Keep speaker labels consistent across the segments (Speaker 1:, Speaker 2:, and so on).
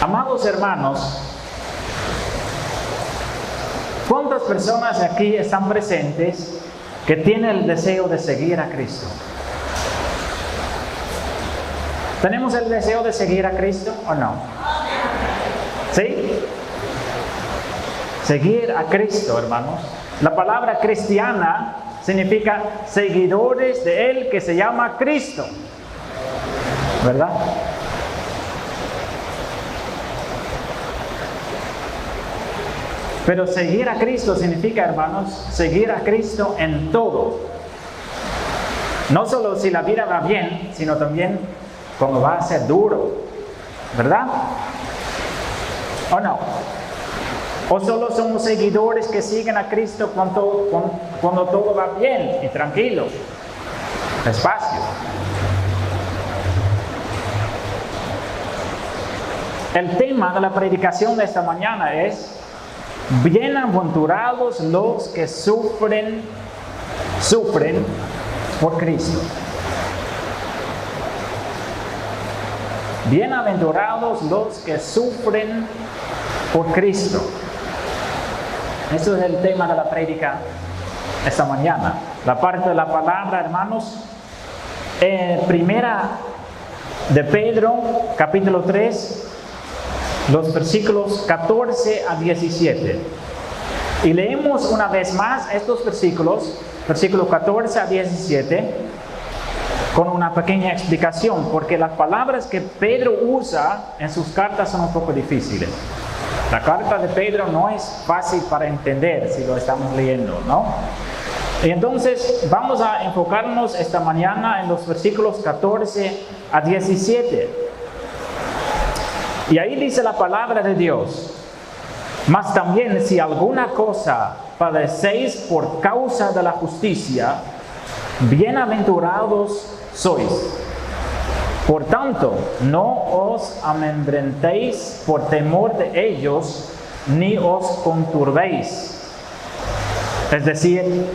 Speaker 1: Amados hermanos, ¿cuántas personas aquí están presentes que tienen el deseo de seguir a Cristo? ¿Tenemos el deseo de seguir a Cristo o no? ¿Sí? Seguir a Cristo, hermanos. La palabra cristiana significa seguidores de Él que se llama Cristo, ¿verdad? Pero seguir a Cristo significa, hermanos, seguir a Cristo en todo. No solo si la vida va bien, sino también cuando va a ser duro, ¿verdad? ¿O no? ¿O solo somos seguidores que siguen a Cristo cuando todo va bien y tranquilo, despacio? El tema de la predicación de esta mañana es: bienaventurados los que sufren por Cristo. Bienaventurados los que sufren por Cristo. Eso es el tema de la prédica esta mañana. La parte de la palabra, hermanos, primera de Pedro, capítulo 3, los versículos 14 a 17. Y leemos una vez más estos versículos 14 a 17, con una pequeña explicación, porque las palabras que Pedro usa en sus cartas son un poco difíciles. La carta de Pedro no es fácil para entender si lo estamos leyendo, ¿no? Y entonces vamos a enfocarnos esta mañana en los versículos 14 a 17. Y ahí dice la palabra de Dios: mas también si alguna cosa padecéis por causa de la justicia, bienaventurados sois. Por tanto, no os amedrentéis por temor de ellos, ni os conturbéis. Es decir,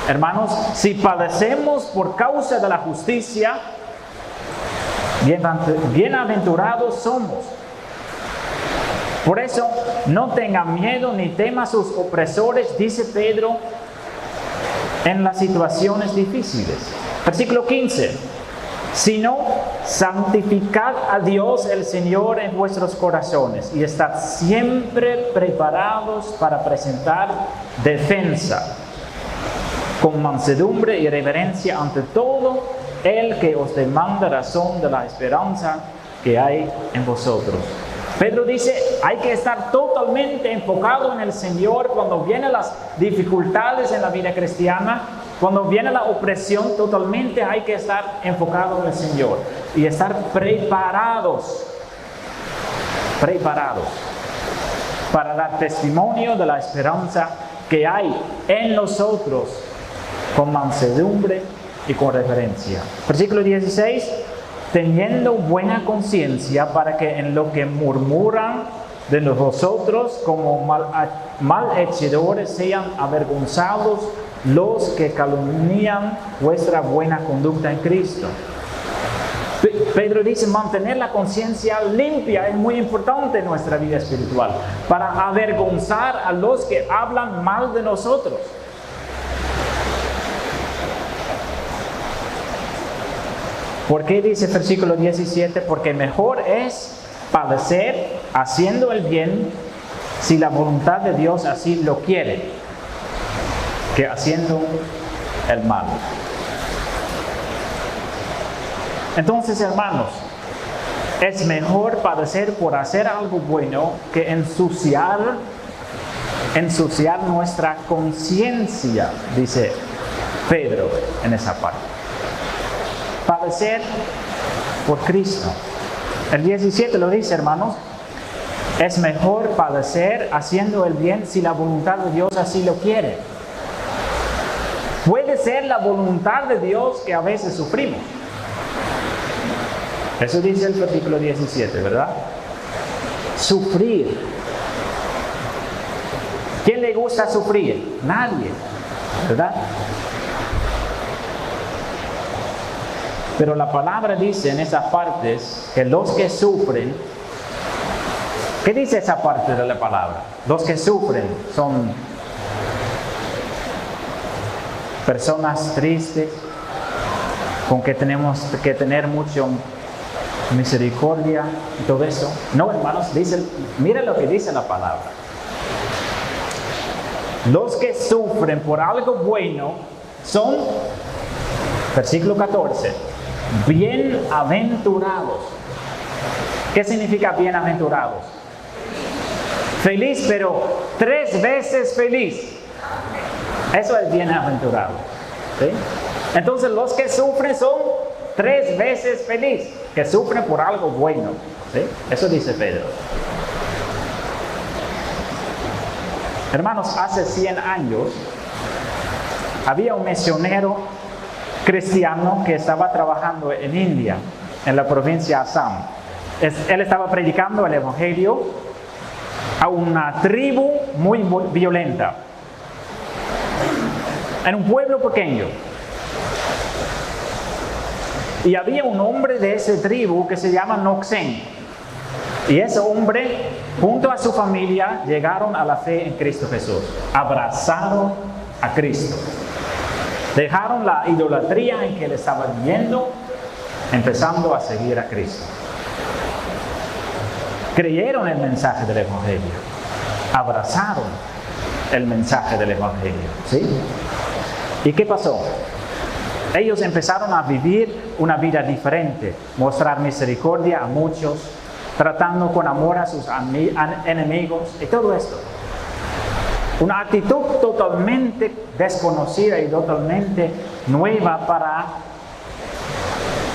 Speaker 1: hermanos, si padecemos por causa de la justicia, bienaventurados somos. Por eso, no tengan miedo ni teman a sus opresores, dice Pedro, en las situaciones difíciles. Versículo 15. Sino, santificad a Dios el Señor en vuestros corazones y estad siempre preparados para presentar defensa con mansedumbre y reverencia ante todo el que os demanda razón de la esperanza que hay en vosotros. Pedro dice, hay que estar totalmente enfocado en el Señor cuando vienen las dificultades en la vida cristiana. Cuando viene la opresión, totalmente hay que estar enfocado en el Señor y estar preparados para dar testimonio de la esperanza que hay en nosotros con mansedumbre y con reverencia. Versículo 16, teniendo buena conciencia para que en lo que murmuran de vosotros como malhechidores sean avergonzados los que calumnian vuestra buena conducta en Cristo. Pedro dice, mantener la conciencia limpia es muy importante en nuestra vida espiritual, para avergonzar a los que hablan mal de nosotros. ¿Por qué dice el versículo 17? Porque mejor es padecer haciendo el bien, si la voluntad de Dios así lo quiere, que haciendo el mal. Entonces, hermanos, es mejor padecer por hacer algo bueno que ensuciar nuestra conciencia, dice Pedro en esa parte. Padecer por Cristo. El 17 lo dice, hermanos, es mejor padecer haciendo el bien si la voluntad de Dios así lo quiere. Puede ser la voluntad de Dios que a veces sufrimos. Eso dice el versículo 17, ¿verdad? Sufrir. ¿Quién le gusta sufrir? Nadie, ¿verdad? Pero la palabra dice en esas partes que los que sufren ¿Qué dice esa parte de la palabra? Los que sufren son personas tristes, con que tenemos que tener mucha misericordia y todo eso. No, hermanos, dice, mira lo que dice la palabra. Los que sufren por algo bueno son, versículo 14, bienaventurados. ¿Qué significa bienaventurados? Feliz, pero 3 veces feliz. Eso es bienaventurado. ¿Sí? Entonces los que sufren son 3 veces feliz, que sufren por algo bueno. ¿Sí? Eso dice Pedro. Hermanos, hace 100 años había un misionero cristiano que estaba trabajando en India, en la provincia de Assam. Él estaba predicando el evangelio a una tribu muy violenta, en un pueblo pequeño. Y había un hombre de esa tribu que se llama Noxen. Y ese hombre, junto a su familia, llegaron a la fe en Cristo Jesús. Abrazaron a Cristo. Dejaron la idolatría en que él estaba viviendo, empezando a seguir a Cristo. Creyeron el mensaje del evangelio. Abrazaron el mensaje del evangelio. ¿Sí? ¿Y qué pasó? Ellos empezaron a vivir una vida diferente, mostrar misericordia a muchos, tratando con amor a sus enemigos y todo esto. Una actitud totalmente desconocida y totalmente nueva para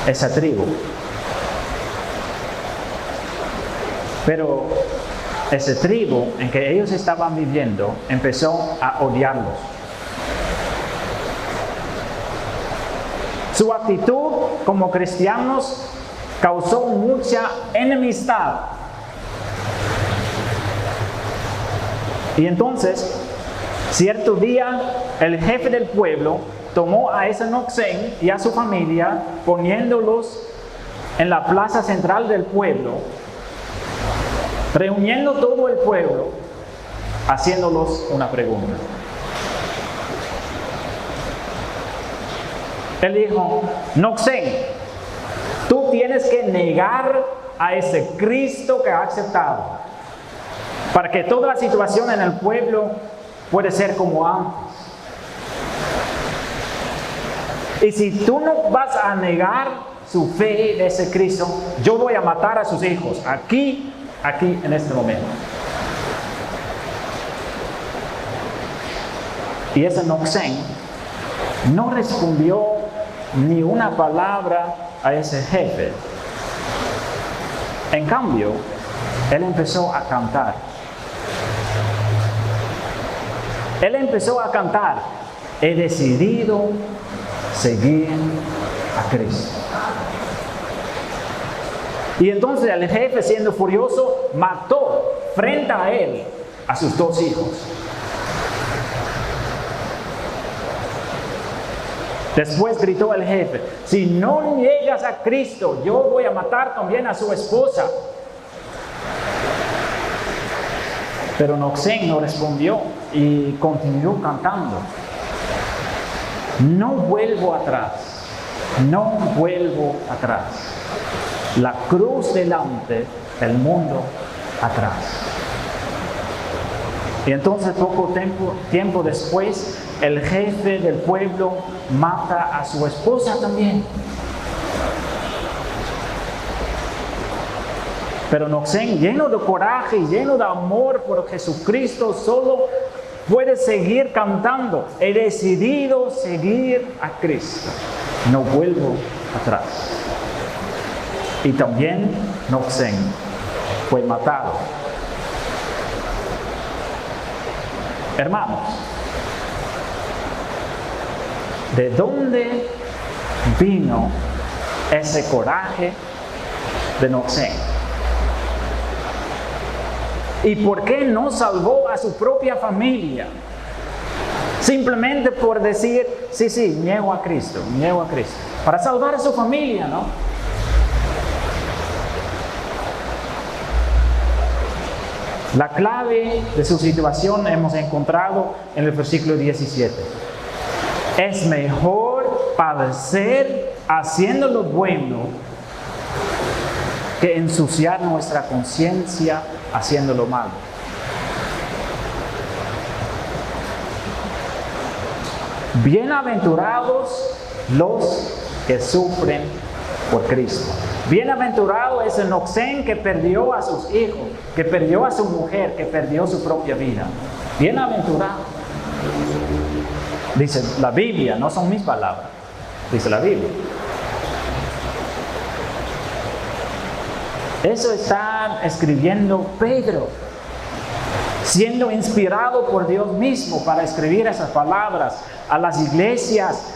Speaker 1: esa tribu. Pero esa tribu en que ellos estaban viviendo empezó a odiarlos. Su actitud como cristianos causó mucha enemistad. Y entonces, cierto día, el jefe del pueblo tomó a ese Noxen y a su familia, poniéndolos en la plaza central del pueblo, reuniendo todo el pueblo, haciéndolos una pregunta. Él dijo: Noxen, tú tienes que negar a ese Cristo que ha aceptado, para que toda la situación en el pueblo pueda ser como antes. Y si tú no vas a negar su fe de ese Cristo, yo voy a matar a sus hijos, aquí en este momento. Y ese Noxen no respondió ni una palabra a ese jefe. En cambio, él empezó a cantar. Él empezó a cantar: he decidido seguir a Cristo. Y entonces el jefe, siendo furioso, mató frente a él a sus 2 hijos. Después gritó el jefe: si no niegas a Cristo, yo voy a matar también a su esposa. Pero Noxen no respondió y continuó cantando: no vuelvo atrás, no vuelvo atrás. La cruz delante, el mundo atrás. Y entonces poco tiempo después, el jefe del pueblo mata a su esposa también. Pero Noxen, lleno de coraje y lleno de amor por Jesucristo, solo puede seguir cantando: he decidido seguir a Cristo, no vuelvo atrás. Y también Noxen fue matado. Hermanos, ¿de dónde vino ese coraje de Noxen? ¿Y por qué no salvó a su propia familia? Simplemente por decir: sí, niego a Cristo. Para salvar a su familia, ¿no? La clave de su situación hemos encontrado en el versículo 17. Es mejor padecer haciendo lo bueno que ensuciar nuestra conciencia haciendo lo malo. Bienaventurados los que sufren por Cristo. Bienaventurado es el Noxén que perdió a sus hijos, que perdió a su mujer, que perdió su propia vida. Bienaventurado. Dice la Biblia, no son mis palabras. Dice la Biblia. Eso está escribiendo Pedro, siendo inspirado por Dios mismo para escribir esas palabras a las iglesias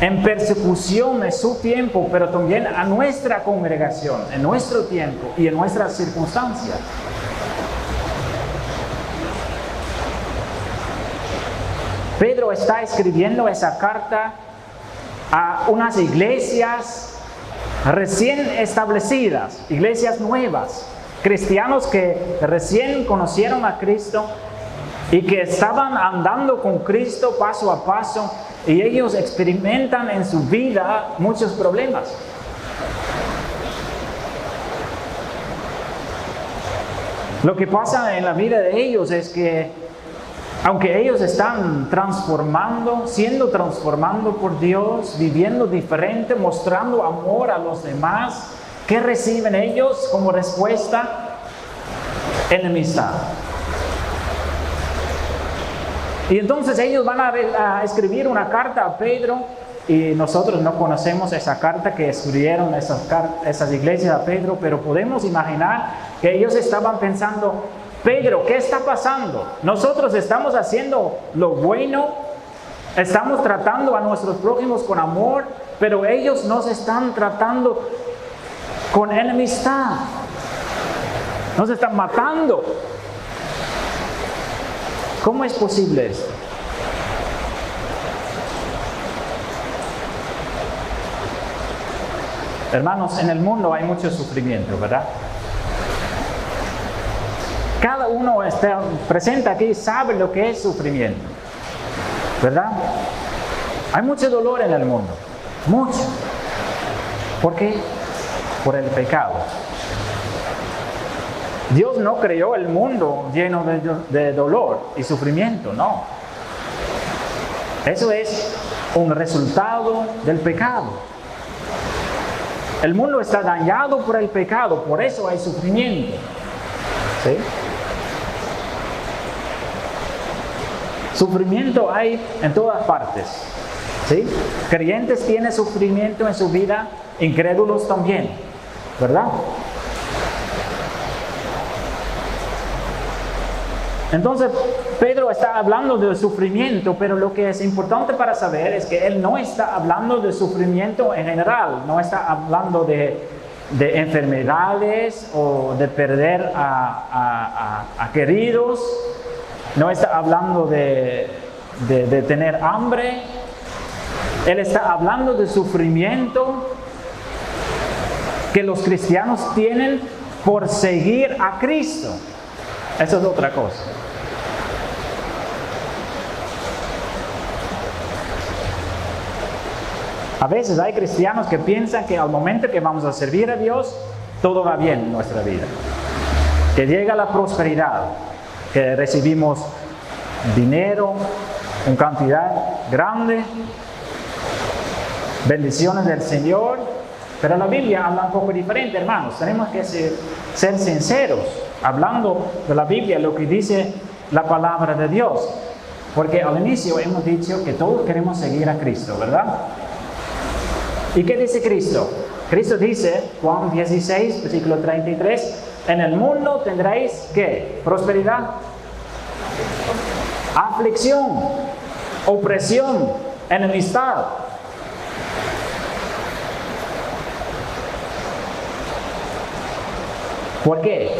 Speaker 1: en persecución en su tiempo, pero también a nuestra congregación, en nuestro tiempo y en nuestras circunstancias. Pedro está escribiendo esa carta a unas iglesias recién establecidas, iglesias nuevas, cristianos que recién conocieron a Cristo y que estaban andando con Cristo paso a paso, y ellos experimentan en su vida muchos problemas. Lo que pasa en la vida de ellos es que, aunque ellos están siendo transformando por Dios, viviendo diferente, mostrando amor a los demás, ¿qué reciben ellos como respuesta? Enemistad. Y entonces ellos van a escribir una carta a Pedro, y nosotros no conocemos esa carta que escribieron esas iglesias a Pedro, pero podemos imaginar que ellos estaban pensando: Pedro, ¿qué está pasando? Nosotros estamos haciendo lo bueno, estamos tratando a nuestros prójimos con amor, pero ellos nos están tratando con enemistad, nos están matando. ¿Cómo es posible esto? Hermanos, en el mundo hay mucho sufrimiento, ¿verdad? Cada uno está presente aquí sabe lo que es sufrimiento, ¿verdad? Hay mucho dolor en el mundo, mucho. ¿Por qué? Por el pecado. Dios no creó el mundo lleno de dolor y sufrimiento, no. Eso es un resultado del pecado. El mundo está dañado por el pecado, por eso hay sufrimiento. ¿Sí? Sufrimiento hay en todas partes. ¿Sí? Creyentes tienen sufrimiento en su vida, incrédulos también, ¿verdad? Entonces, Pedro está hablando de sufrimiento, pero lo que es importante para saber es que él no está hablando de sufrimiento en general, no está hablando de enfermedades o de perder a queridos, no está hablando de tener hambre. Él está hablando de sufrimiento que los cristianos tienen por seguir a Cristo. Eso es otra cosa. A veces hay cristianos que piensan que al momento que vamos a servir a Dios, todo va bien en nuestra vida. Que llega la prosperidad, que recibimos dinero en cantidad grande, bendiciones del Señor. Pero la Biblia habla un poco diferente, hermanos. Tenemos que ser sinceros, hablando de la Biblia, lo que dice la palabra de Dios. Porque al inicio hemos dicho que todos queremos seguir a Cristo, ¿verdad? ¿Y qué dice Cristo? Cristo dice, Juan 16, versículo 33, en el mundo tendréis, ¿qué? Prosperidad, aflicción, opresión, enemistad. ¿Por qué?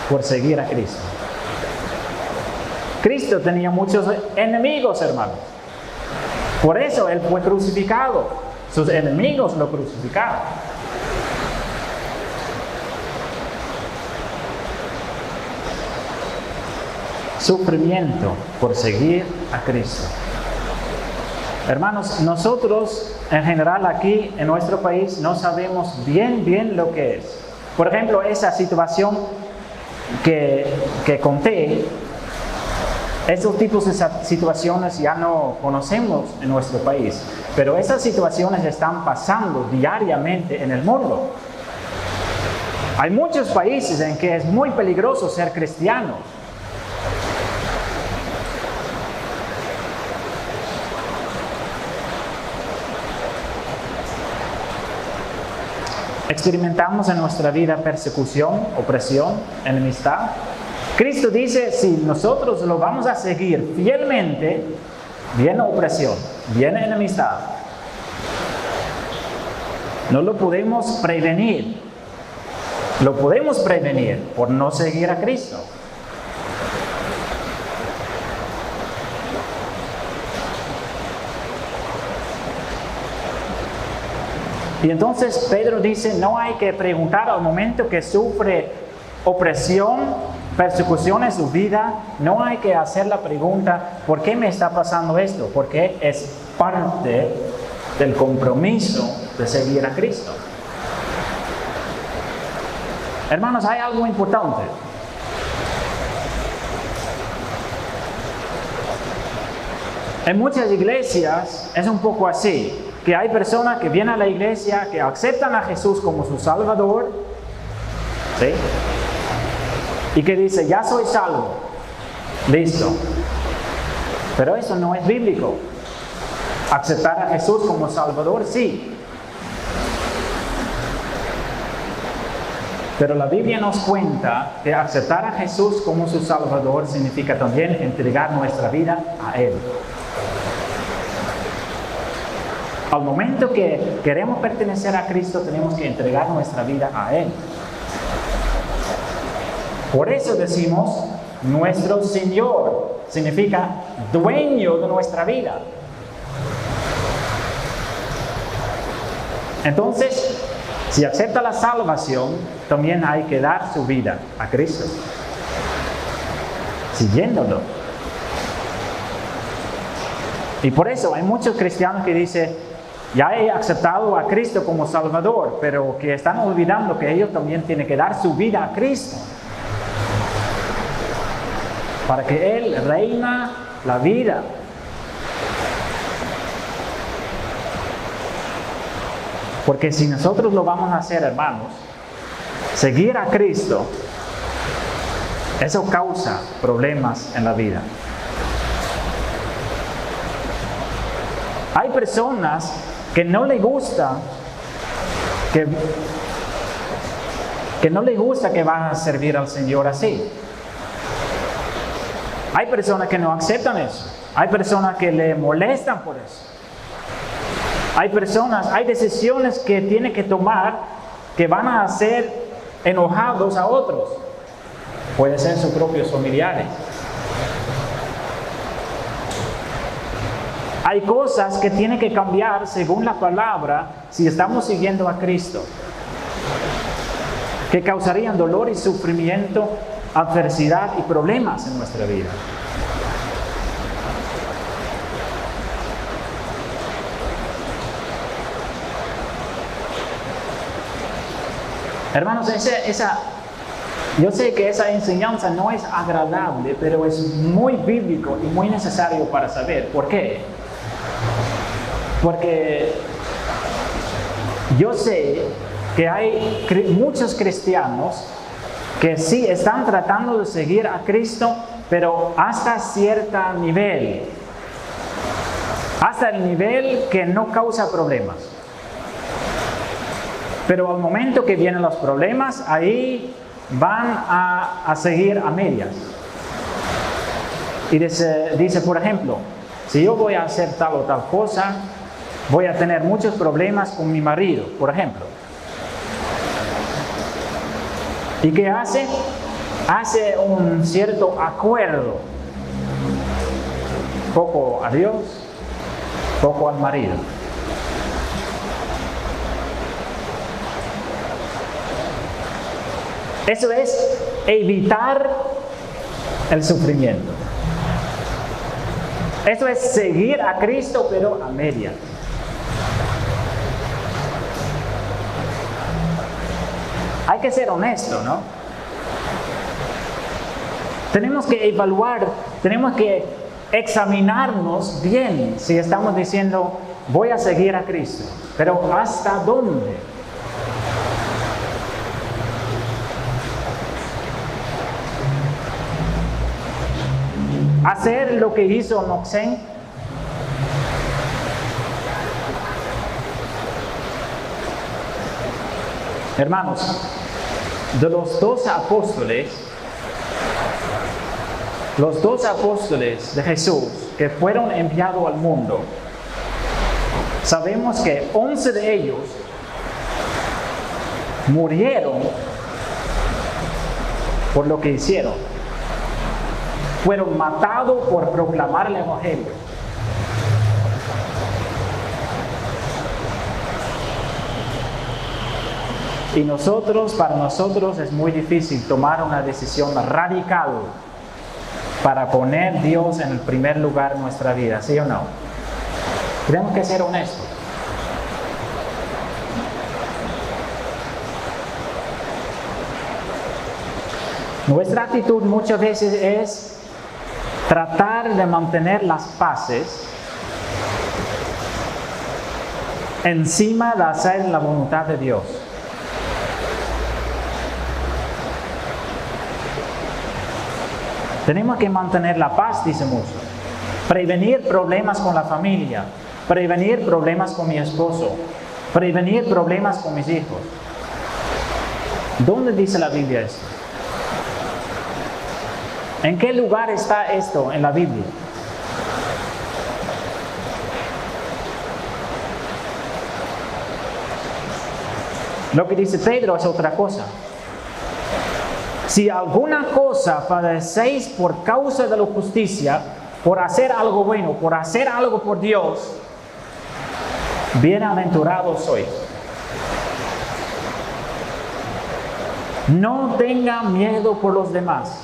Speaker 1: Por seguir a Cristo. Cristo tenía muchos enemigos, hermanos. Por eso Él fue crucificado. Sus enemigos lo crucificaron. sufrimiento por seguir a Cristo. Hermanos, nosotros en general aquí en nuestro país no sabemos bien lo que es. Por ejemplo, esa situación que conté, esos tipos de situaciones ya no conocemos en nuestro país, pero esas situaciones están pasando diariamente en el mundo. Hay muchos países en que es muy peligroso ser cristiano. Experimentamos en nuestra vida persecución, opresión, enemistad. Cristo dice, si nosotros lo vamos a seguir fielmente, viene opresión, viene enemistad. No lo podemos prevenir. Lo podemos prevenir por no seguir a Cristo. Y entonces Pedro dice, no hay que preguntar al momento que sufre opresión, persecución en su vida, no hay que hacer la pregunta, ¿por qué me está pasando esto? Porque es parte del compromiso de seguir a Cristo. Hermanos, hay algo importante. En muchas iglesias es un poco así, que hay personas que vienen a la iglesia, que aceptan a Jesús como su Salvador, ¿sí? Y que dice, ya soy salvo, listo. Pero eso no es bíblico. Aceptar a Jesús como Salvador, sí. Pero la Biblia nos cuenta que aceptar a Jesús como su Salvador significa también entregar nuestra vida a Él. Al momento que queremos pertenecer a Cristo, tenemos que entregar nuestra vida a Él. Por eso decimos, nuestro Señor significa dueño de nuestra vida. Entonces, si acepta la salvación, también hay que dar su vida a Cristo, siguiéndolo. Y por eso hay muchos cristianos que dicen, ya he aceptado a Cristo como Salvador, pero que están olvidando que ellos también tienen que dar su vida a Cristo, para que Él reina la vida. Porque si nosotros lo vamos a hacer, hermanos, seguir a Cristo, eso causa problemas en la vida. Hay personas que no les gusta que van a servir al Señor así. Hay personas que no aceptan eso. Hay personas que le molestan por eso. Hay decisiones que tienen que tomar que van a hacer enojados a otros. Pueden ser sus propios familiares. Hay cosas que tienen que cambiar según la palabra si estamos siguiendo a Cristo, que causarían dolor y sufrimiento, adversidad y problemas en nuestra vida. Hermanos, yo sé que esa enseñanza no es agradable, pero es muy bíblico y muy necesario para saber. ¿Por qué? Porque yo sé que hay muchos cristianos que sí están tratando de seguir a Cristo, pero hasta cierto nivel. Hasta el nivel que no causa problemas. Pero al momento que vienen los problemas, ahí van a seguir a medias. Y dice, por ejemplo, si yo voy a hacer tal o tal cosa, voy a tener muchos problemas con mi marido, por ejemplo. ¿Y qué hace? Hace un cierto acuerdo. Poco a Dios, poco al marido. Eso es evitar el sufrimiento. Eso es seguir a Cristo, pero a medias. Hay que ser honesto, ¿no? Tenemos que evaluar, tenemos que examinarnos bien si estamos diciendo, voy a seguir a Cristo, pero ¿hasta dónde? Hacer lo que hizo Noxen. Hermanos, de los dos apóstoles de Jesús que fueron enviados al mundo, sabemos que 11 de ellos murieron por lo que hicieron. Fueron matados por proclamar el Evangelio. Y para nosotros es muy difícil tomar una decisión radical para poner a Dios en el primer lugar en nuestra vida, ¿sí o no? Tenemos que ser honestos. Nuestra actitud muchas veces es tratar de mantener las paces encima de hacer la voluntad de Dios. Tenemos que mantener la paz, dice mucho. Prevenir problemas con la familia, prevenir problemas con mi esposo, prevenir problemas con mis hijos. ¿Dónde dice la Biblia esto? ¿En qué lugar está esto en la Biblia? Lo que dice Pedro es otra cosa. Si alguna cosa padecéis por causa de la justicia, por hacer algo bueno, por hacer algo por Dios, bienaventurados sois. No tengan miedo por los demás.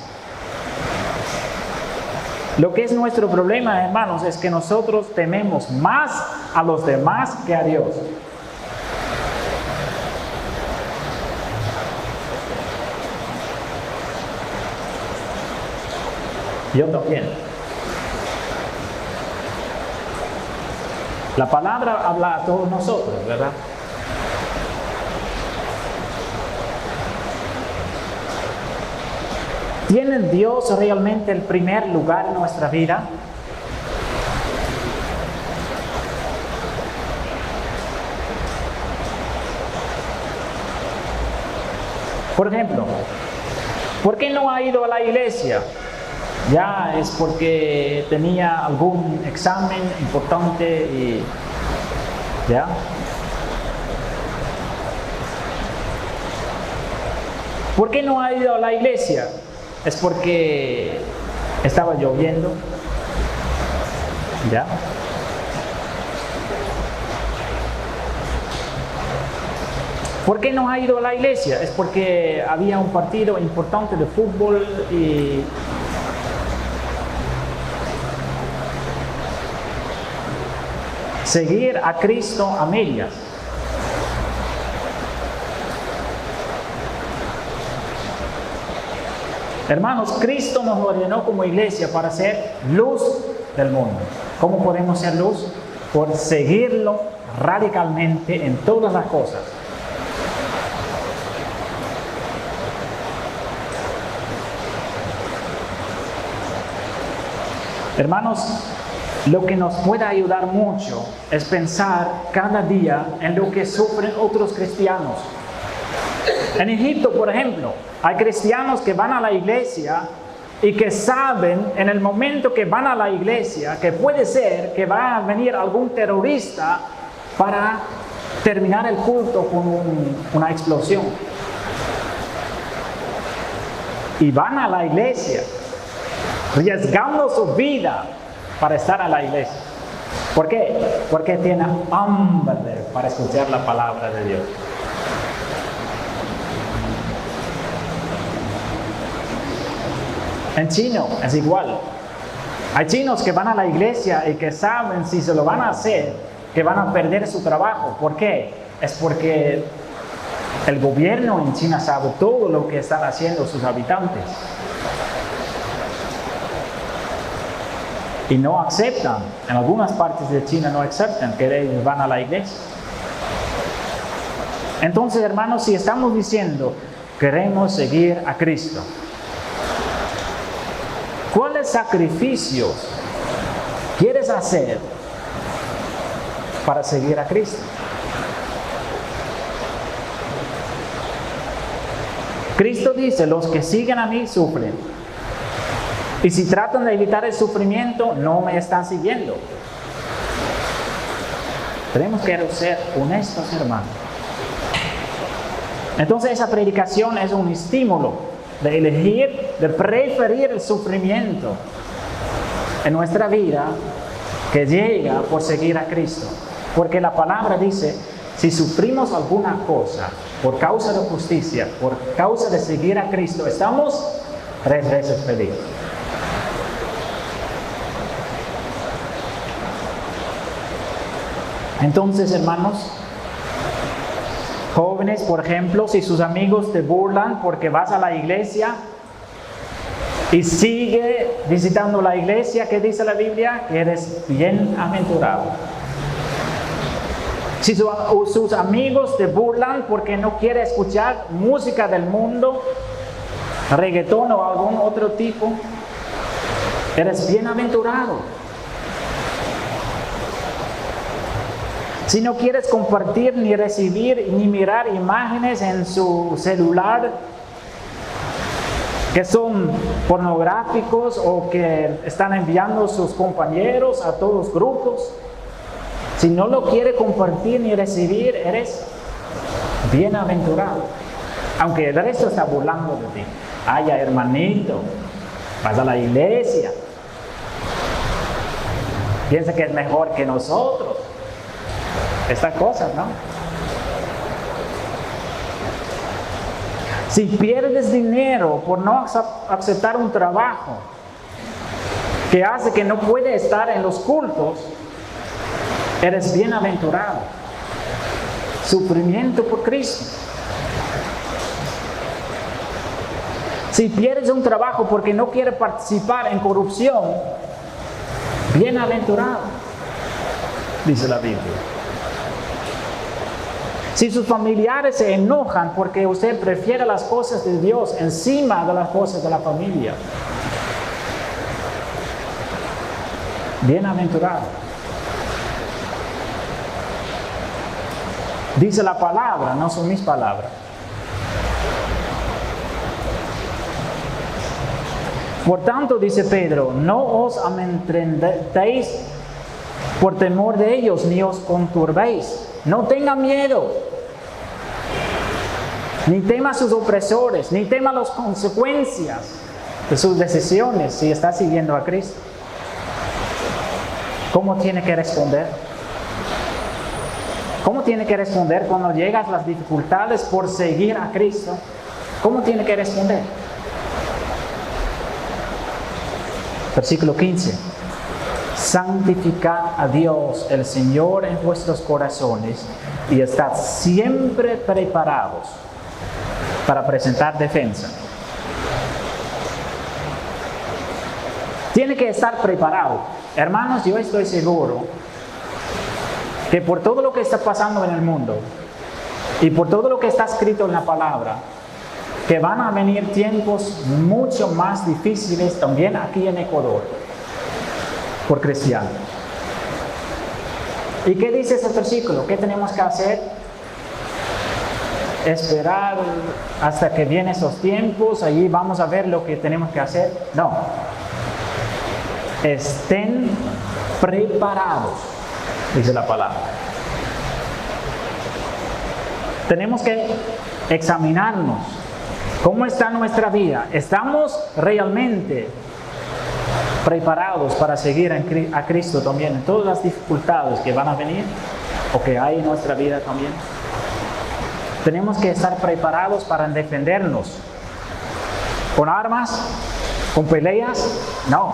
Speaker 1: Lo que es nuestro problema, hermanos, es que nosotros tememos más a los demás que a Dios. Yo también. La palabra habla a todos nosotros, ¿verdad? ¿Tiene Dios realmente el primer lugar en nuestra vida? Por ejemplo, ¿por qué no ha ido a la iglesia? Ya es porque tenía algún examen importante y ya. ¿Por qué no ha ido a la iglesia? Es porque estaba lloviendo. ¿Ya? ¿Por qué no ha ido a la iglesia? Es porque había un partido importante de fútbol y seguir a Cristo a medias. Hermanos, Cristo nos ordenó como iglesia para ser luz del mundo. ¿Cómo podemos ser luz? Por seguirlo radicalmente en todas las cosas. Hermanos, lo que nos puede ayudar mucho es pensar cada día en lo que sufren otros cristianos. En Egipto, por ejemplo, hay cristianos que van a la iglesia y que saben en el momento que van a la iglesia que puede ser que va a venir algún terrorista para terminar el culto con una explosión. Y van a la iglesia, arriesgando su vida para estar a la iglesia. ¿Por qué? Porque tienen hambre para escuchar la palabra de Dios. En chino es igual. Hay chinos que van a la iglesia y que saben si se lo van a hacer, que van a perder su trabajo. ¿Por qué? Es porque el gobierno en China sabe todo lo que están haciendo sus habitantes. Y no aceptan, en algunas partes de China no aceptan que ellos van a la iglesia. Entonces, hermanos, si estamos diciendo, queremos seguir a Cristo, ¿cuáles sacrificios quieres hacer para seguir a Cristo? Cristo dice, los que siguen a mí sufren. Y si tratan de evitar el sufrimiento, no me están siguiendo. Tenemos que ser honestos, hermanos. Entonces esa predicación es un estímulo de elegir, de preferir el sufrimiento en nuestra vida que llega por seguir a Cristo. Porque la palabra dice, si sufrimos alguna cosa por causa de justicia, por causa de seguir a Cristo, estamos 3 veces felices. Entonces, hermanos, jóvenes, por ejemplo, si sus amigos te burlan porque vas a la iglesia y sigue visitando la iglesia, ¿qué dice la Biblia? Que eres bienaventurado. Si sus amigos te burlan porque no quiere escuchar música del mundo, reggaetón o algún otro tipo, eres bienaventurado. Si no quieres compartir, ni recibir, ni mirar imágenes en su celular que son pornográficos o que están enviando sus compañeros a todos grupos, si no lo quiere compartir ni recibir, eres bienaventurado. Aunque el resto está burlando de ti. Ay, hermanito, vas a la iglesia. Piensa que es mejor que nosotros. Estas cosas, ¿no? Si pierdes dinero por no aceptar un trabajo que hace que no puedes estar en los cultos, eres bienaventurado. Sufrimiento por Cristo. Si pierdes un trabajo porque no quieres participar en corrupción, bienaventurado, dice la Biblia. Si sus familiares se enojan porque usted prefiere las cosas de Dios encima de las cosas de la familia, bienaventurado. Dice la palabra, no son mis palabras. Por tanto, dice Pedro, no os amedrentéis por temor de ellos, ni os conturbéis. No tengan miedo, ni tema sus opresores, ni tema las consecuencias de sus decisiones si está siguiendo a Cristo. ¿Cómo tiene que responder? ¿Cómo tiene que responder cuando llegan las dificultades por seguir a Cristo? ¿Cómo tiene que responder? Versículo 15. Santificad a Dios el Señor en vuestros corazones y estad siempre preparados para presentar defensa. Tiene que estar preparado. Hermanos, yo estoy seguro que por todo lo que está pasando en el mundo y por todo lo que está escrito en la palabra, que van a venir tiempos mucho más difíciles también aquí en Ecuador por cristianos. ¿Y qué dice ese versículo? ¿Qué tenemos que hacer? Esperar hasta que vienen esos tiempos, allí vamos a ver lo que tenemos que hacer. No. Estén preparados, dice la palabra. Tenemos que examinarnos. ¿Cómo está nuestra vida? ¿Estamos realmente preparados para seguir a Cristo también en todas las dificultades que van a venir o que hay en nuestra vida también? Tenemos que estar preparados para defendernos con armas ¿Con peleas? No.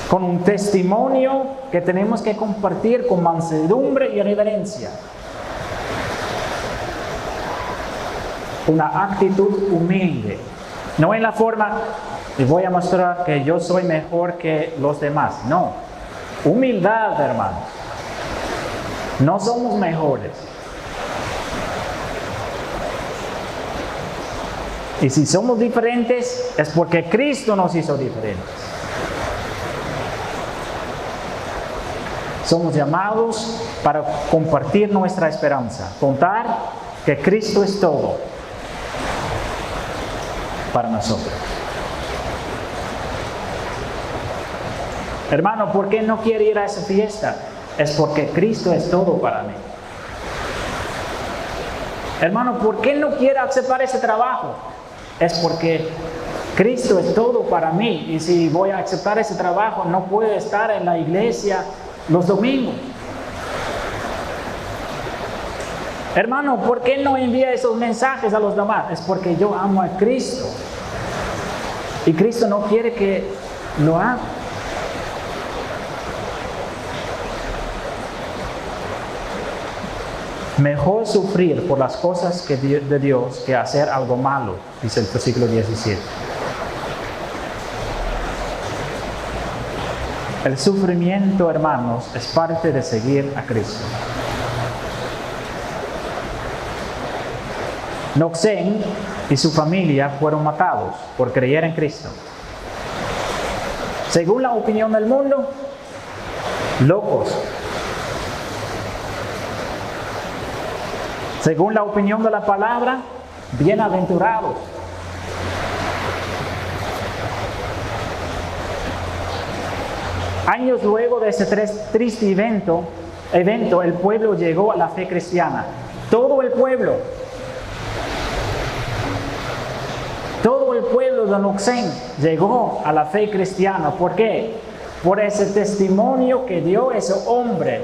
Speaker 1: Con un testimonio que tenemos que compartir con mansedumbre y reverencia. Una actitud humilde. No en la forma, les voy a mostrar que yo soy mejor que los demás. No. Humildad, hermanos. No somos mejores. Y si somos diferentes, es porque Cristo nos hizo diferentes. Somos llamados para compartir nuestra esperanza, contar que Cristo es todo para nosotros. Hermano, ¿por qué no quiere ir a esa fiesta? Es porque Cristo es todo para mí. Hermano, ¿por qué no quiere aceptar ese trabajo? Es porque Cristo es todo para mí. Y si voy a aceptar ese trabajo, no puedo estar en la iglesia los domingos. Hermano, ¿por qué no envía esos mensajes a los demás? Es porque yo amo a Cristo. Y Cristo no quiere que lo haga. Mejor sufrir por las cosas de Dios que hacer algo malo, dice el versículo 17. El sufrimiento, hermanos, es parte de seguir a Cristo. Noxen y su familia fueron matados por creer en Cristo. Según la opinión del mundo, locos. Según la opinión de la palabra, bienaventurados. Años luego de ese triste evento, el pueblo llegó a la fe cristiana. Todo el pueblo de Noxen llegó a la fe cristiana. ¿Por qué? Por ese testimonio que dio ese hombre.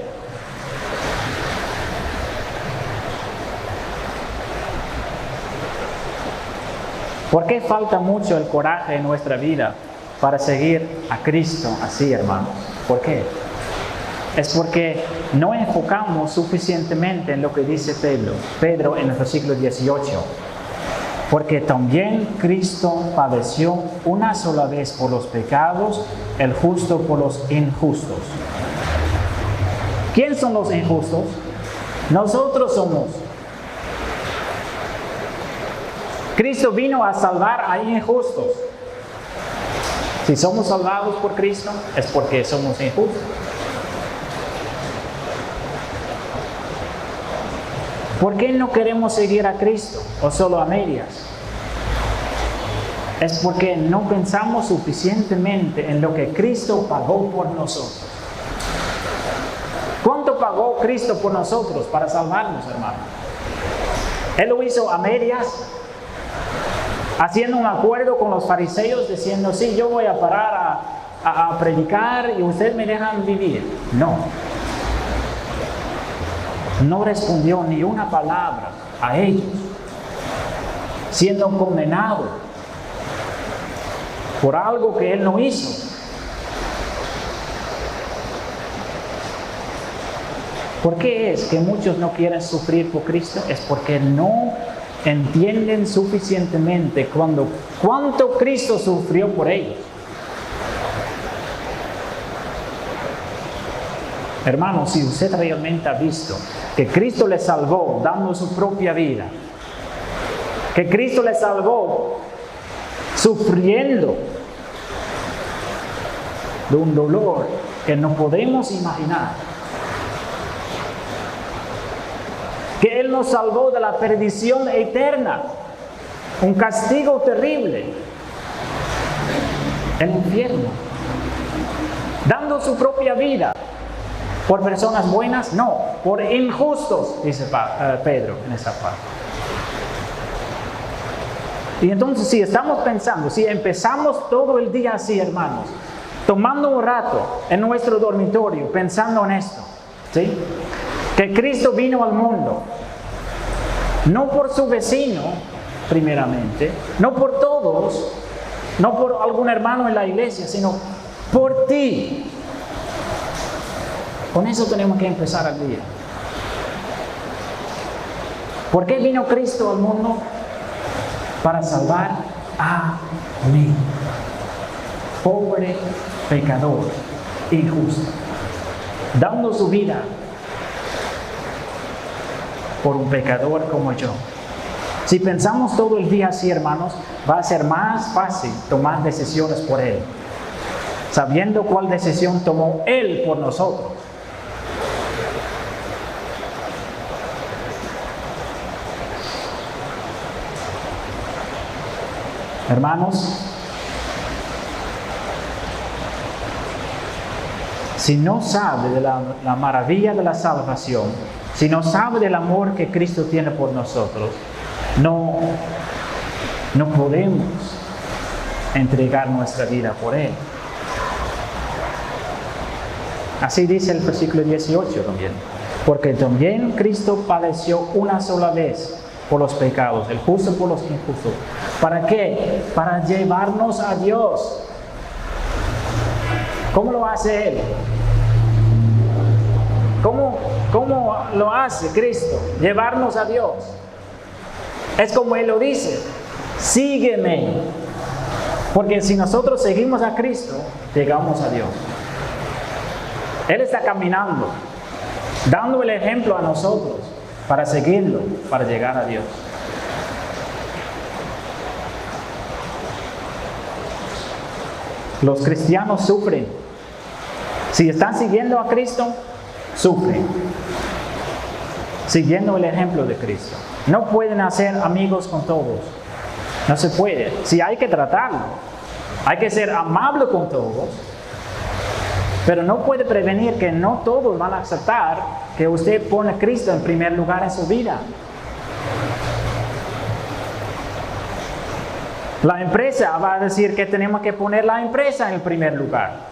Speaker 1: ¿Por qué falta mucho el coraje en nuestra vida para seguir a Cristo así, hermanos? ¿Por qué? Es porque no enfocamos suficientemente en lo que dice Pedro en el versículo 18. Porque también Cristo padeció una sola vez por los pecados, el justo por los injustos. ¿Quién son los injustos? Nosotros somos. Cristo vino a salvar a injustos. Si somos salvados por Cristo, es porque somos injustos. ¿Por qué no queremos seguir a Cristo o solo a medias? Es porque no pensamos suficientemente en lo que Cristo pagó por nosotros. ¿Cuánto pagó Cristo por nosotros para salvarnos, hermano? Él lo hizo a medias, haciendo un acuerdo con los fariseos, diciendo, sí, yo voy a parar a predicar y ustedes me dejan vivir. No respondió ni una palabra a ellos, siendo condenado por algo que él no hizo. ¿Por qué es que muchos no quieren sufrir por Cristo? Es porque no entienden suficientemente cuánto Cristo sufrió por ellos. Hermano, si usted realmente ha visto que Cristo le salvó dando su propia vida, que Cristo le salvó sufriendo de un dolor que no podemos imaginar, que Él nos salvó de la perdición eterna, un castigo terrible, el infierno, dando su propia vida. ¿Por personas buenas? No, por injustos, dice Pedro en esta parte. Y entonces si estamos pensando, si empezamos todo el día así, hermanos, tomando un rato en nuestro dormitorio, pensando en esto, ¿sí? Que Cristo vino al mundo, no por su vecino, primeramente, no por todos, No por algún hermano en la iglesia, sino por ti. Con eso tenemos que empezar el día. ¿Por qué vino Cristo al mundo? Para salvar a mí, pobre pecador, injusto, dando su vida por un pecador como yo. Si pensamos todo el día así, hermanos, va a ser más fácil tomar decisiones por Él, sabiendo cuál decisión tomó Él por nosotros. Hermanos, si no sabe de la maravilla de la salvación, si no sabe del amor que Cristo tiene por nosotros, no podemos entregar nuestra vida por Él. Así dice el versículo 18 también. Porque también Cristo padeció una sola vez por los pecados, el justo por los injustos. ¿Para qué? Para llevarnos a Dios. ¿Cómo lo hace Él? ¿Cómo lo hace Cristo? Llevarnos a Dios. Es como Él lo dice, sígueme. Porque si nosotros seguimos a Cristo, llegamos a Dios. Él está caminando, dando el ejemplo a nosotros para seguirlo, para llegar a Dios. Los cristianos sufren. Si están siguiendo a Cristo, sufren. Siguiendo el ejemplo de Cristo. No pueden hacer amigos con todos. No se puede. Sí, hay que tratarlo. Hay que ser amable con todos. Pero no puede prevenir que no todos van a aceptar que usted pone a Cristo en primer lugar en su vida. La empresa va a decir que tenemos que poner la empresa en el primer lugar.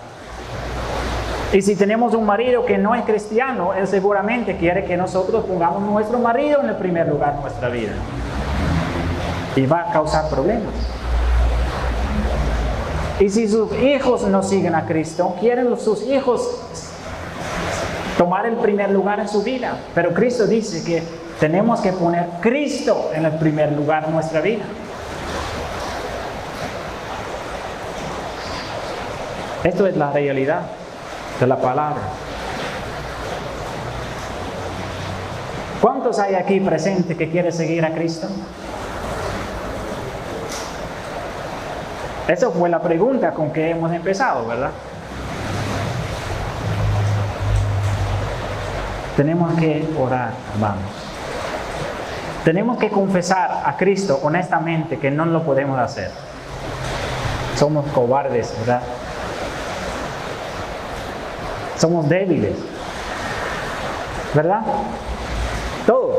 Speaker 1: Y si tenemos un marido que no es cristiano, él seguramente quiere que nosotros pongamos nuestro marido en el primer lugar en nuestra vida. Y va a causar problemas. Y si sus hijos no siguen a Cristo, quieren sus hijos tomar el primer lugar en su vida. Pero Cristo dice que tenemos que poner Cristo en el primer lugar en nuestra vida. Esto es la realidad de la palabra. ¿Cuántos hay aquí presentes que quieren seguir a Cristo? Esa fue la pregunta con que hemos empezado, ¿verdad? Tenemos que orar, hermanos. Tenemos que confesar a Cristo honestamente que no lo podemos hacer. Somos cobardes, ¿verdad? Somos débiles, ¿verdad? Todos.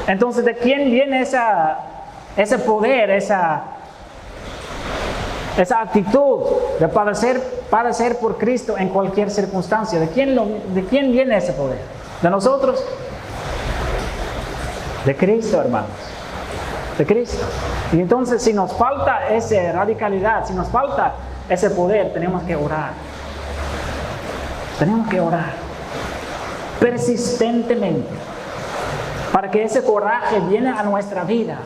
Speaker 1: Entonces, ¿de quién viene ese poder, esa actitud de padecer por Cristo en cualquier circunstancia? ¿De quién viene ese poder? ¿De nosotros? De Cristo, hermanos. De Cristo. Y entonces, si nos falta esa radicalidad, si nos falta ese poder, tenemos que orar. Tenemos que orar persistentemente para que ese coraje viene a nuestra vida.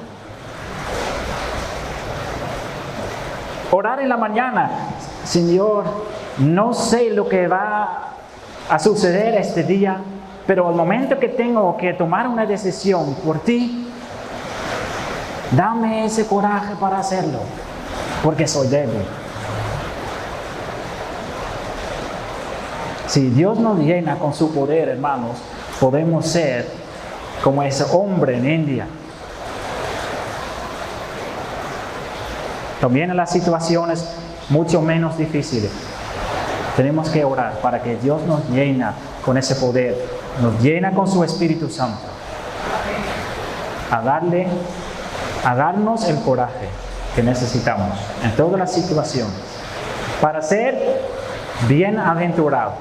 Speaker 1: Orar en la mañana, Señor, no sé lo que va a suceder este día, pero al momento que tengo que tomar una decisión por ti, dame ese coraje para hacerlo, porque soy débil. Si Dios nos llena con su poder, hermanos, podemos ser como ese hombre en India. También en las situaciones mucho menos difíciles, tenemos que orar para que Dios nos llene con ese poder, nos llena con su Espíritu Santo, a darnos el coraje que necesitamos en todas las situaciones para ser bienaventurados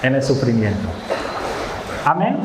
Speaker 1: en el sufrimiento. Amén.